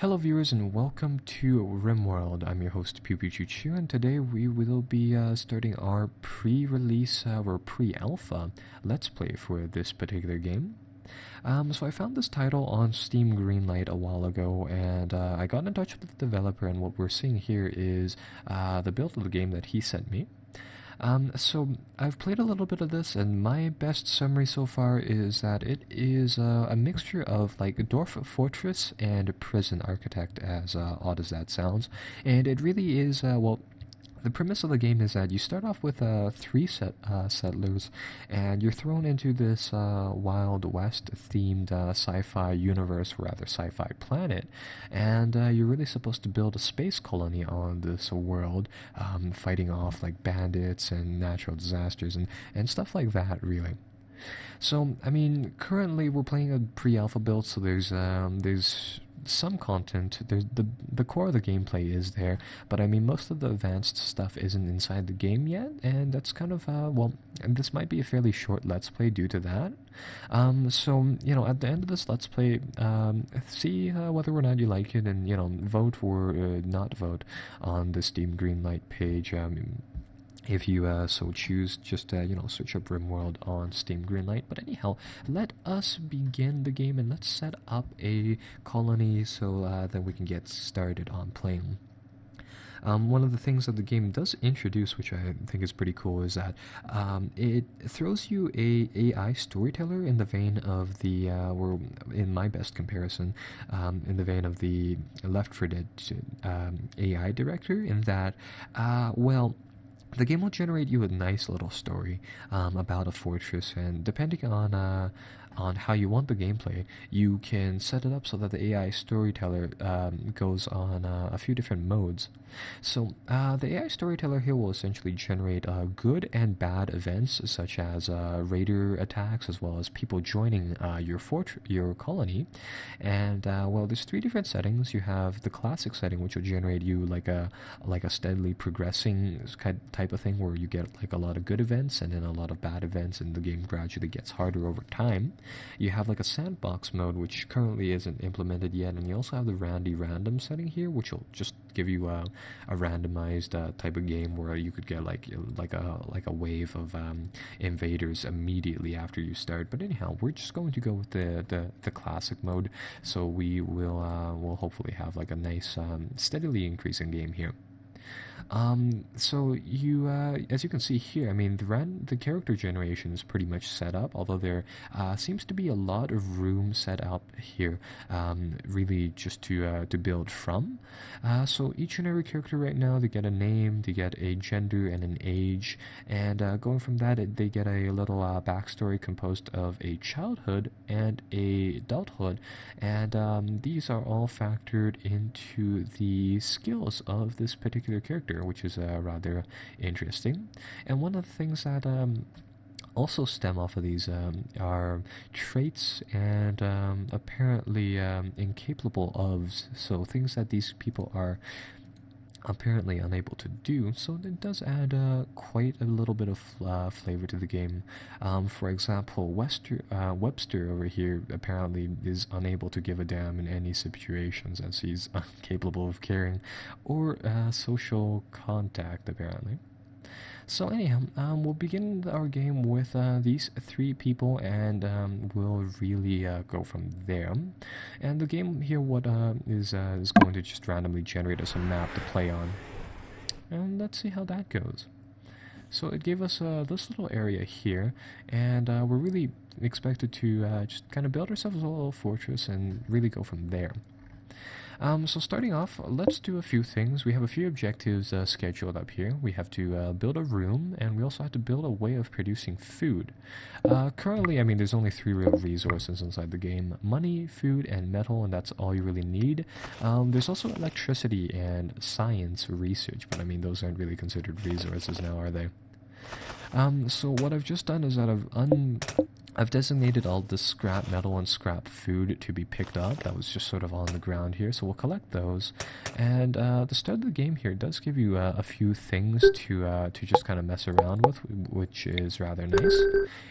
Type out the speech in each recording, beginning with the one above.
Hello viewers and welcome to RimWorld. I'm your host Pew Pew Choo Choo, and today we will be starting our pre-release or pre-alpha let's play for this particular game. So I found this title on Steam Greenlight a while ago, and I got in touch with the developer, and what we're seeing here is the build of the game that he sent me. So I've played a little bit of this, and my best summary so far is that it is a mixture of like Dwarf Fortress and Prison Architect, as odd as that sounds. And it really is, well, the premise of the game is that you start off with three settlers, and you're thrown into this Wild West themed sci-fi universe, or rather sci-fi planet, and you're really supposed to build a space colony on this world, fighting off like bandits and natural disasters and stuff like that, really. So, I mean, currently we're playing a pre-alpha build, so there's some content. There's the core of the gameplay is there, but I mean most of the advanced stuff isn't inside the game yet, and that's kind of well, and this might be a fairly short let's play due to that. So you know, at the end of this let's play, see whether or not you like it, and you know, vote or not vote on the Steam Greenlight page. If you so choose, just you know, search up RimWorld on Steam Greenlight. But anyhow, let us begin the game, and let's set up a colony so that we can get started on playing. One of the things that the game does introduce, which I think is pretty cool, is that it throws you a AI storyteller in the vein of the, or in my best comparison, in the vein of the Left 4 Dead AI director, in that, well, the game will generate you a nice little story about a fortress, and depending on how you want the gameplay, you can set it up so that the AI storyteller goes on a few different modes. So the AI storyteller here will essentially generate good and bad events, such as raider attacks, as well as people joining your colony. And well, there's three different settings. You have the classic setting, which will generate you like a steadily progressing type of thing, where you get like a lot of good events and then a lot of bad events, and the game gradually gets harder over time. You have like a sandbox mode, which currently isn't implemented yet, and you also have the random setting here, which will just give you a randomized type of game where you could get like a wave of invaders immediately after you start. But anyhow, we're just going to go with the classic mode, so we will hopefully have like a nice steadily increasing game here. So you, as you can see here, I mean, the character generation is pretty much set up, although there seems to be a lot of room set up here, really just to build from. So each and every character right now, they get a name, they get a gender and an age, and going from that, they get a little backstory composed of a childhood and a adulthood, and these are all factored into the skills of this particular character, which is rather interesting. And one of the things that also stem off of these are traits and apparently incapable of, so things that these people are apparently unable to do. So it does add quite a little bit of flavor to the game. For example, Webster over here apparently is unable to give a damn in any situations, as he's incapable of caring or social contact, apparently. So anyhow, we'll begin our game with these three people, and we'll really go from there. And the game here, what is going to just randomly generate us a map to play on, and let's see how that goes. So it gave us this little area here, and we're really expected to just kind of build ourselves a little fortress and really go from there. So starting off, let's do a few things. We have a few objectives scheduled up here. We have to build a room, and we also have to build a way of producing food. Currently, I mean, there's only three real resources inside the game: money, food, and metal, and that's all you really need. There's also electricity and science research, but I mean, those aren't really considered resources now, are they? So what I've just done is that I've designated all the scrap metal and scrap food to be picked up. That was just sort of on the ground here, so we'll collect those. And the start of the game here does give you a few things to just kind of mess around with, which is rather nice.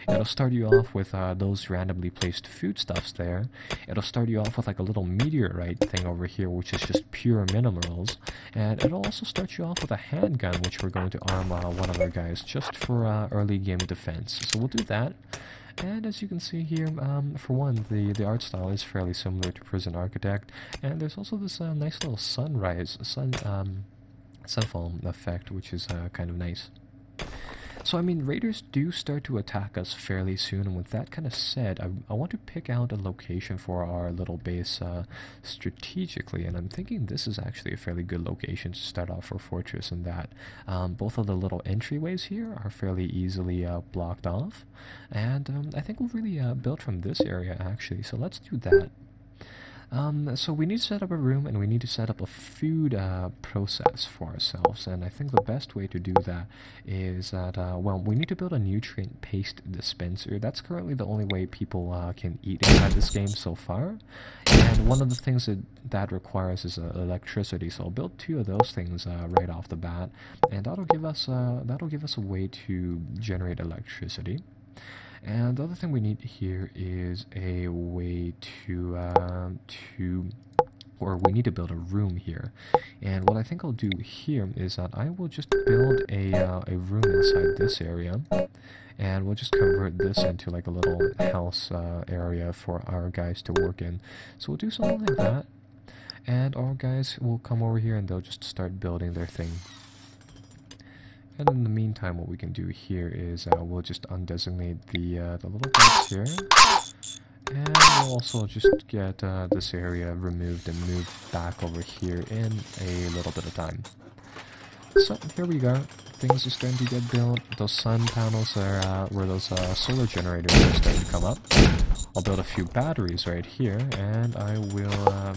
It'll start you off with those randomly placed foodstuffs there. It'll start you off with like a little meteorite thing over here, which is just pure minerals. And it'll also start you off with a handgun, which we're going to arm one of our guys just for early game defense. So we'll do that. And as you can see here, for one, the art style is fairly similar to Prison Architect, and there's also this nice little sunfall effect, which is kind of nice. So, I mean, raiders do start to attack us fairly soon, and with that kind of said, I want to pick out a location for our little base strategically, and I'm thinking this is actually a fairly good location to start off our fortress, in that both of the little entryways here are fairly easily blocked off, and I think we'll really build from this area, actually, so let's do that. So we need to set up a room, and we need to set up a food process for ourselves, and I think the best way to do that is that, well, we need to build a nutrient paste dispenser. That's currently the only way people can eat inside this game so far, and one of the things that requires is electricity, so I'll build 2 of those things right off the bat, and that'll give us a way to generate electricity. And the other thing we need here is a way or we need to build a room here. And what I think I'll do here is that I will just build a room inside this area, and we'll just convert this into like a little house area for our guys to work in. So we'll do something like that, and our guys will come over here and they'll just start building their thing. And in the meantime, what we can do here is we'll just undesignate the little parts here, and we'll also just get this area removed and moved back over here in a little bit of time. So here we go. Things are starting to get built. Those sun panels are where those solar generators are starting to come up. I'll build a few batteries right here, and I will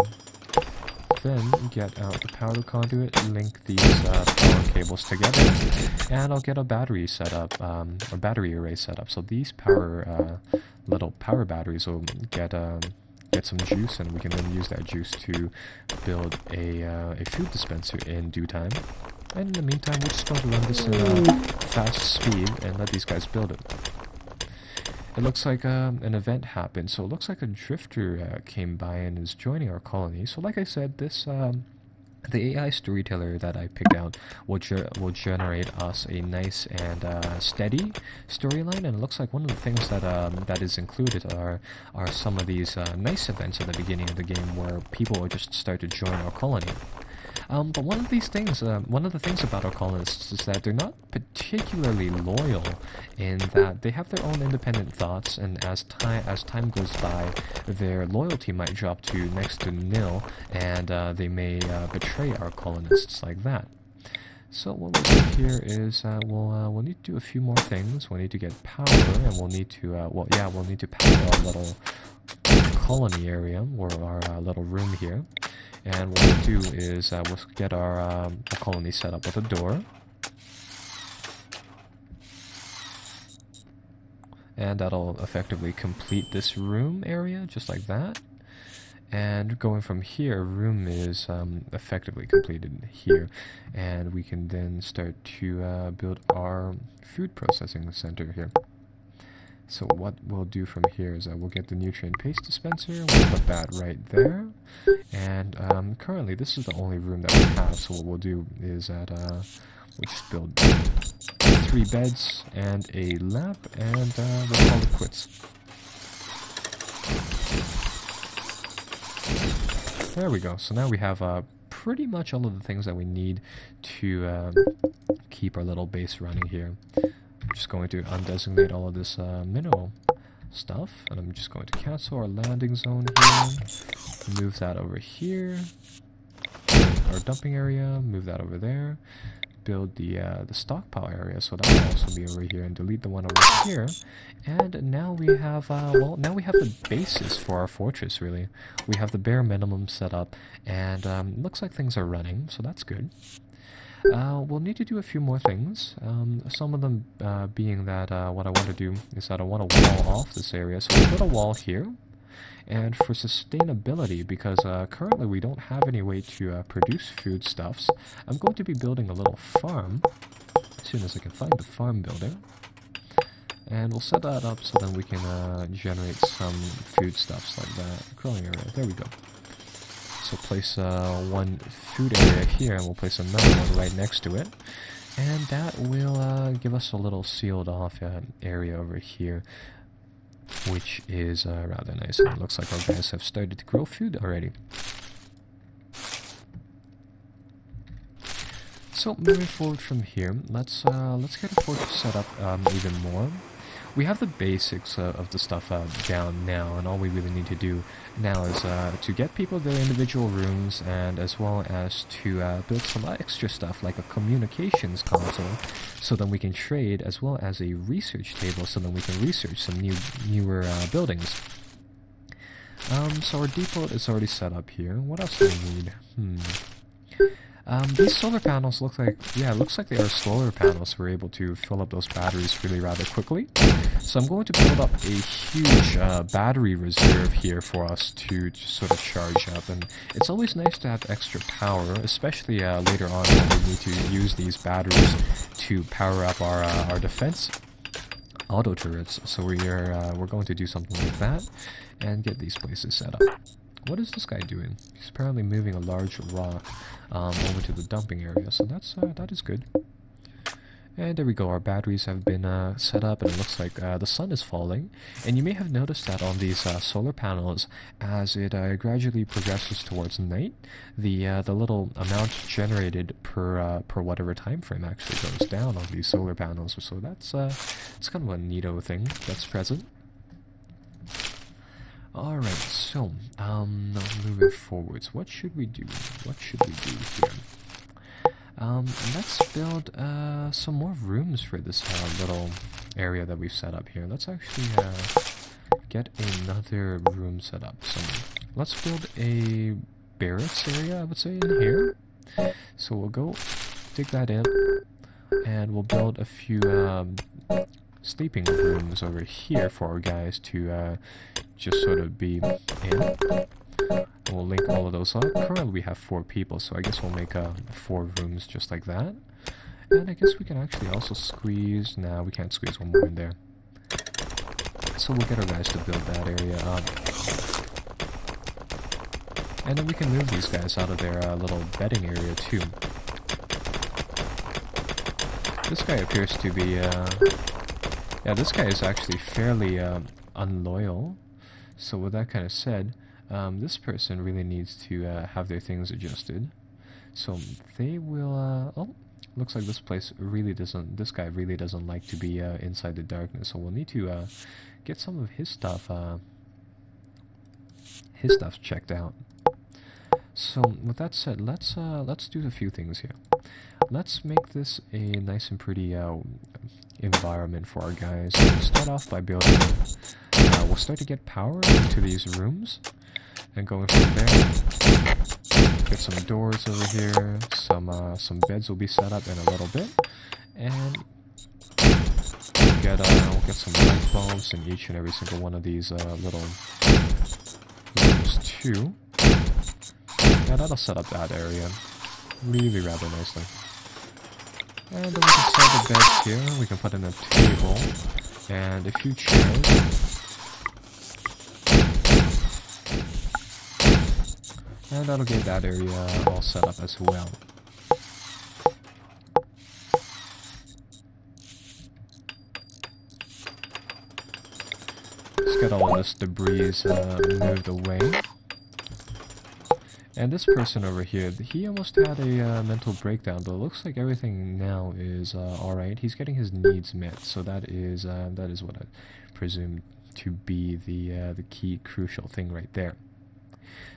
then get out the power conduit, link these power cables together, and I'll get a battery set up, or battery array set up. So these little power batteries will get some juice, and we can then use that juice to build a food dispenser in due time. And in the meantime, we're just going to run this in fast speed and let these guys build it. It looks like an event happened, so it looks like a drifter came by and is joining our colony. So like I said, this the AI storyteller that I picked out will generate us a nice and steady storyline, and it looks like one of the things that that is included are some of these nice events at the beginning of the game where people will just start to join our colony. But one of the things about our colonists is that they're not particularly loyal, in that they have their own independent thoughts, and as time goes by, their loyalty might drop to next to nil, and they may betray our colonists like that. So what we'll do here is we'll need to do a few more things. We'll need to get power, and we'll need to we'll need to power our little colony area, or our little room here. And what we'll do is we'll get our colony set up with a door. And that'll effectively complete this room area, just like that. And going from here, room is effectively completed here. And we can then start to build our food processing center here. So what we'll do from here is we'll get the nutrient paste dispenser, we'll put that right there, and currently this is the only room that we have, so what we'll do is that we'll just build 3 beds and a lab, and we'll call it quits. There we go, so now we have pretty much all of the things that we need to keep our little base running here. I'm just going to undesignate all of this mineral stuff, and I'm just going to cancel our landing zone here, move that over here, our dumping area, move that over there, build the stockpile area, so that will also be over here, and delete the one over here. And now we have now we have the basis for our fortress. Really, we have the bare minimum set up, and looks like things are running, so that's good. we'll need to do a few more things. Some of them being that what I want to do is that I want to wall off this area. So we'll put a wall here. And for sustainability, because currently we don't have any way to produce foodstuffs, I'm going to be building a little farm as soon as I can find the farm building. And we'll set that up so then we can generate some foodstuffs like that. Growing area, there we go. So place one food area here, and we'll place another one right next to it. And that will give us a little sealed off area over here, which is rather nice. And it looks like our guys have started to grow food already. So moving forward from here, let's get a fortress set up even more. We have the basics of the stuff down now, and all we really need to do now is to get people their individual rooms, and as well as to build some extra stuff like a communications console, so then we can trade, as well as a research table, so then we can research some newer buildings. So our depot is already set up here. What else do we need? These solar panels look like, yeah, it looks like they are solar panels. We're able to fill up those batteries really rather quickly. So I'm going to build up a huge battery reserve here for us to just sort of charge up. And it's always nice to have extra power, especially later on when we need to use these batteries to power up our defense auto turrets. So we're going to do something like that and get these places set up. What is this guy doing? He's apparently moving a large rock over to the dumping area, so that is good. And there we go, our batteries have been set up, and it looks like the sun is falling. And you may have noticed that on these solar panels, as it gradually progresses towards night, the little amount generated per whatever time frame actually goes down on these solar panels. So that's it's kind of a neato thing that's present. Alright, so, moving forwards, what should we do? What should we do here? Let's build, some more rooms for this, little area that we've set up here. Let's actually, get another room set up. So, let's build a barracks area, I would say, in here. So we'll go dig that in, and we'll build a few, sleeping rooms over here for our guys to just sort of be in. We'll link all of those up. Currently we have 4 people, so I guess we'll make 4 rooms just like that. And I guess we can actually also squeeze... Nah, we can't squeeze one more in there. So we'll get our guys to build that area up. And then we can move these guys out of their little bedding area too. This guy appears to be... Yeah, this guy is actually fairly unloyal. So with that kind of said, this person really needs to have their things adjusted. So they will... oh, looks like this place really doesn't... This guy really doesn't like to be inside the darkness. So we'll need to get some of his stuff checked out. So with that said, let's do a few things here. Let's make this a nice and pretty environment for our guys. We'll start off by building. We'll start to get power into these rooms, and going from there, get some doors over here. Some beds will be set up in a little bit, and we'll get some light bulbs in each and every single one of these little rooms too. Yeah, that'll set up that area really rather nicely. And then we can set the beds here. We can put in a table and a few chairs. And that'll get that area all set up as well. Let's get all of this debris moved away. And this person over here, he almost had a mental breakdown, but it looks like everything now is alright. He's getting his needs met, so that is what I presume to be the key crucial thing right there.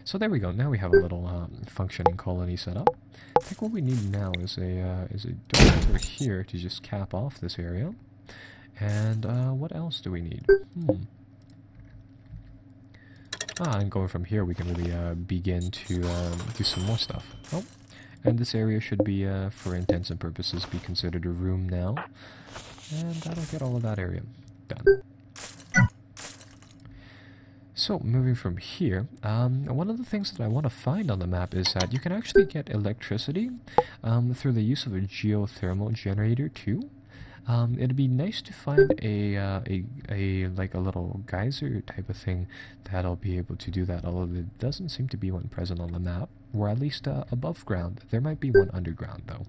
So there we go. Now we have a little functioning colony set up. I think what we need now is a door over here to just cap off this area. And what else do we need? And going from here, we can really begin to do some more stuff. Oh, And this area should be, for intents and purposes, be considered a room now. And that'll get all of that area done. So, moving from here, one of the things that I want to find on the map is that you can actually get electricity through the use of a geothermal generator too. It'd be nice to find like a little geyser type of thing that'll be able to do that, although there doesn't seem to be one present on the map, or at least above ground. There might be one underground though.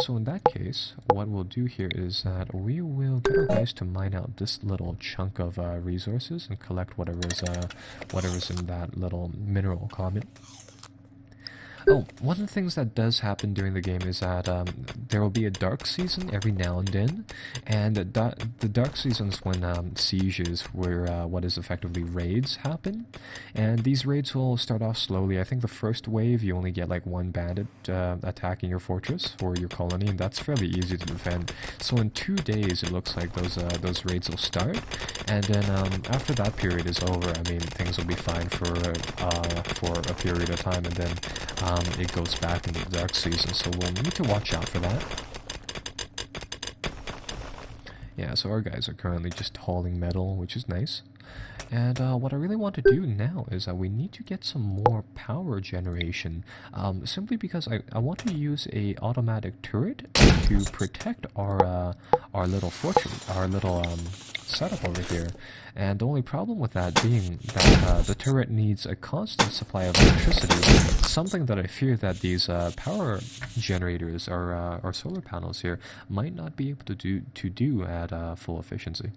So in that case, what we'll do here is that we will get our guys to mine out this little chunk of resources and collect whatever's in that little mineral comet. Oh, one of the things that does happen during the game is that there will be a dark season every now and then, and the dark seasons when sieges, where what is effectively raids, happen. And these raids will start off slowly. I think the first wave you only get like one bandit attacking your fortress or your colony, and that's fairly easy to defend. So in 2 days, it looks like those raids will start, and then after that period is over, I mean things will be fine for a period of time, and then it goes back into the dark season, so we'll need to watch out for that. Yeah, so our guys are currently just hauling metal, which is nice. And what I really want to do now is that we need to get some more power generation, simply because I want to use a automatic turret to protect our little fortress, our little setup over here. And the only problem with that being that the turret needs a constant supply of electricity, something that I fear that these power generators or solar panels here might not be able to do at full efficiency.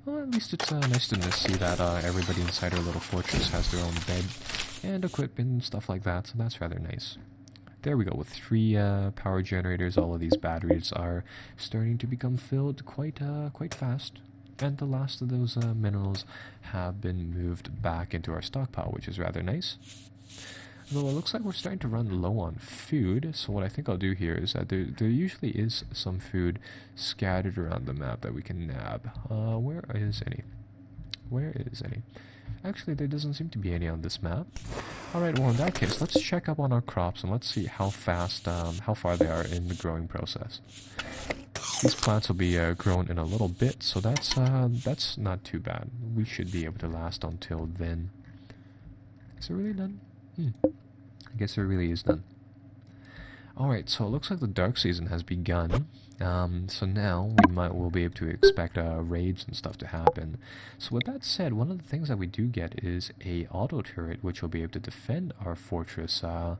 Well, at least it's nice to see that everybody inside our little fortress has their own bed and equipment and stuff like that, so that's rather nice. There we go, with 3 power generators, all of these batteries are starting to become filled quite fast. And the last of those minerals have been moved back into our stockpile, which is rather nice. Though it looks like we're starting to run low on food, so what I think I'll do here is that there usually is some food scattered around the map that we can nab. Where is any? Where is any? Actually, there doesn't seem to be any on this map. Alright, well in that case, let's check up on our crops and let's see how fast, how far they are in the growing process. These plants will be grown in a little bit, so that's not too bad. We should be able to last until then. Is it really done? I guess it really is done. Alright, so it looks like the dark season has begun. So now we'll be able to expect raids and stuff to happen. So with that said, one of the things that we do get is a auto turret, which will be able to defend our fortress or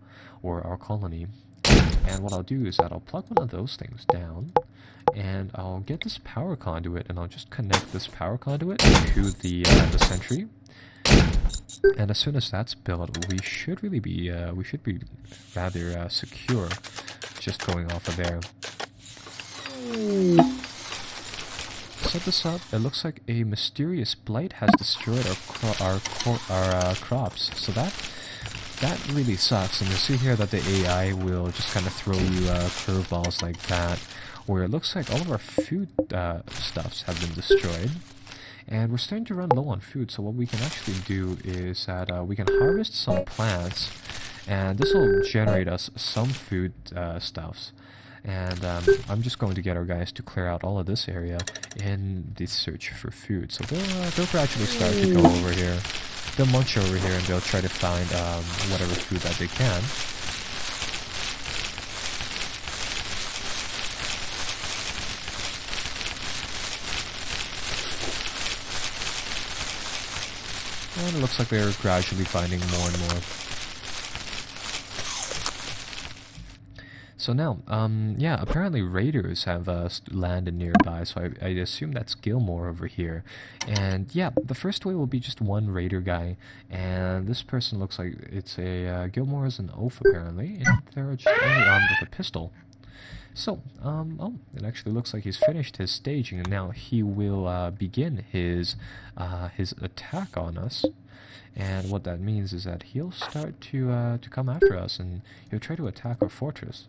our colony. And what I'll do is that I'll plug one of those things down, and I'll get this power conduit, and I'll just connect this power conduit to the sentry. And as soon as that's built, we should be rather secure, just going off of there. Set this up. It looks like a mysterious blight has destroyed our crops. So that really sucks. And you see here that the AI will just kind of throw you curveballs like that, where it looks like all of our food stuffs have been destroyed. And we're starting to run low on food, so what we can actually do is that we can harvest some plants, and this will generate us some food stuffs. And I'm just going to get our guys to clear out all of this area in the search for food. So they'll gradually start to go over here. They'll munch over here, and they'll try to find whatever food that they can. And it looks like they're gradually finding more and more. So now, yeah, apparently raiders have landed nearby, so I assume that's Gilmore over here. And yeah, the first wave will be just one raider guy, and this person looks like it's a, Gilmore is an oaf apparently, and they're just only armed with a pistol. So, oh, it actually looks like he's finished his staging, and now he will begin his attack on us. And what that means is that he'll start to come after us, and he'll try to attack our fortress.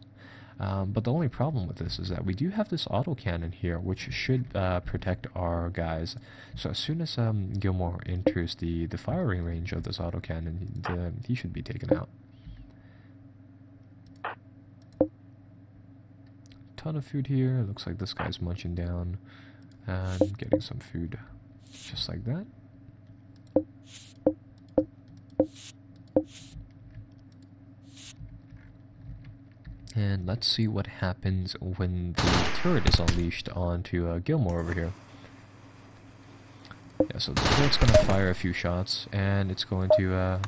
But the only problem with this is that we do have this autocannon here, which should protect our guys. So as soon as Gilmore enters the firing range of this autocannon, he should be taken out. Ton of food here. Looks like this guy's munching down and getting some food, just like that. And let's see what happens when the turret is unleashed onto Gilmore over here. Yeah, so the turret's going to fire a few shots, and it's going to